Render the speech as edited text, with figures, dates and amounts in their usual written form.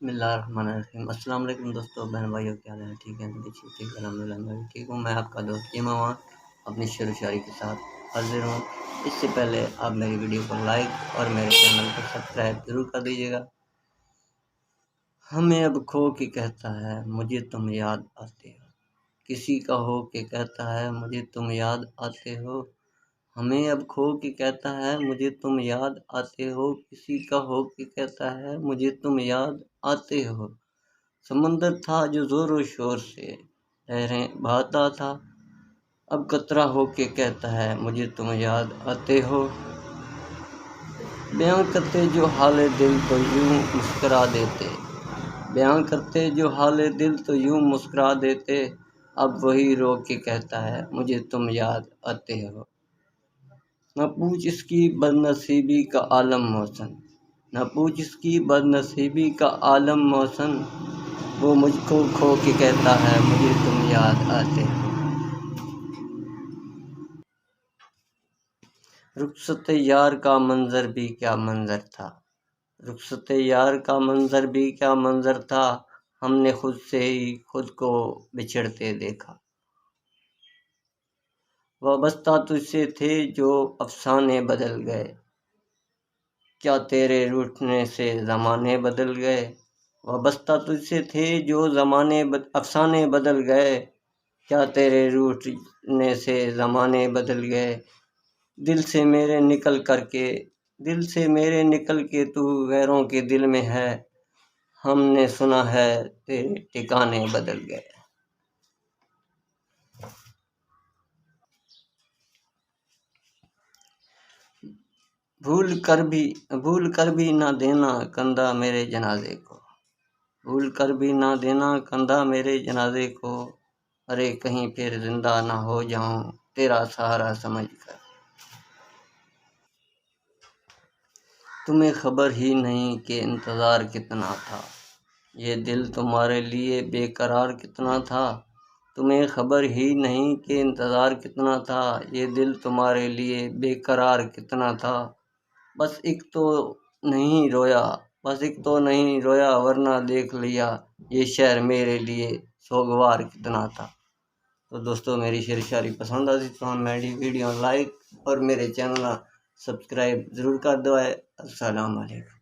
بسم اللہ الرحمن الرحیم۔ السلام علیکم دوستو، بہن بھائیو، کیا حال ہے؟ ٹھیک ہے؟ ٹھیک الحمد للہ، میں بھی ٹھیک ہوں۔ میں آپ کا دوست ایمان اپنی شعر و شاعری کے ساتھ حاضر ہوں۔ اس سے پہلے آپ میری ویڈیو کو لائک اور میرے چینل کو سبسکرائب ضرور کر دیجیے گا۔ ہمیں اب کھو کے کہتا ہے مجھے تم یاد آتے ہو، کسی کا ہو کے کہتا ہے مجھے تم یاد آتے ہو۔ ہمیں اب کھو کے کہتا ہے مجھے تم یاد آتے ہو، کسی کا ہو کے کہتا ہے مجھے تم یاد آتے ہو۔ سمندر تھا جو زور و شور سے لہریں بہاتا تھا، اب قطرہ ہو کے کہتا ہے مجھے تم یاد آتے ہو۔ بیاں کرتے جو حال دل تو یوں مسکرا دیتے، بیاں کرتے جو حال دل تو یوں مسکرا دیتے، اب وہی رو کے کہتا ہے مجھے تم یاد آتے ہو۔ نہ پوچھ اس کی بد نصیبی کا عالم محسن، نہ پوچھ اس کی بد نصیبی کا عالم محسن، وہ مجھ کو کھو کے کہتا ہے مجھے تم یاد آتے ہو۔ رخصت یار کا منظر بھی کیا منظر تھا، رخصت یار کا منظر بھی کیا منظر تھا، ہم نے خود سے ہی خود کو بچھڑتے دیکھا۔ وابستہ تجھ سے تھے جو افسانے بدل گئے، کیا تیرے روٹھنے سے زمانے بدل گئے۔ وابستہ تجھ سے تھے جو افسانے بدل گئے، کیا تیرے روٹھنے سے زمانے بدل گئے۔ دل سے میرے نکل کے تو غیروں کے دل میں ہے، ہم نے سنا ہے تیرے ٹھکانے بدل گئے۔ بھول کر بھی نہ دینا کندھا میرے جنازے کو، بھول کر بھی نہ دینا کندھا میرے جنازے کو، ارے کہیں پھر زندہ نہ ہو جاؤں تیرا سہارا سمجھ کر۔ تمہیں خبر ہی نہیں کہ انتظار کتنا تھا، یہ دل تمہارے لیے بے قرار کتنا تھا۔ تمہیں خبر ہی نہیں کہ انتظار کتنا تھا، یہ دل تمہارے لیے بے قرار کتنا تھا۔ بس ایک تو نہیں رویا ورنہ دیکھ لیا یہ شہر میرے لیے سوگوار کتنا تھا۔ تو دوستو، میری شعر و شاعری پسند آتی تو میری ویڈیو لائک اور میرے چینل سبسکرائب ضرور کر دو۔ السلام علیکم۔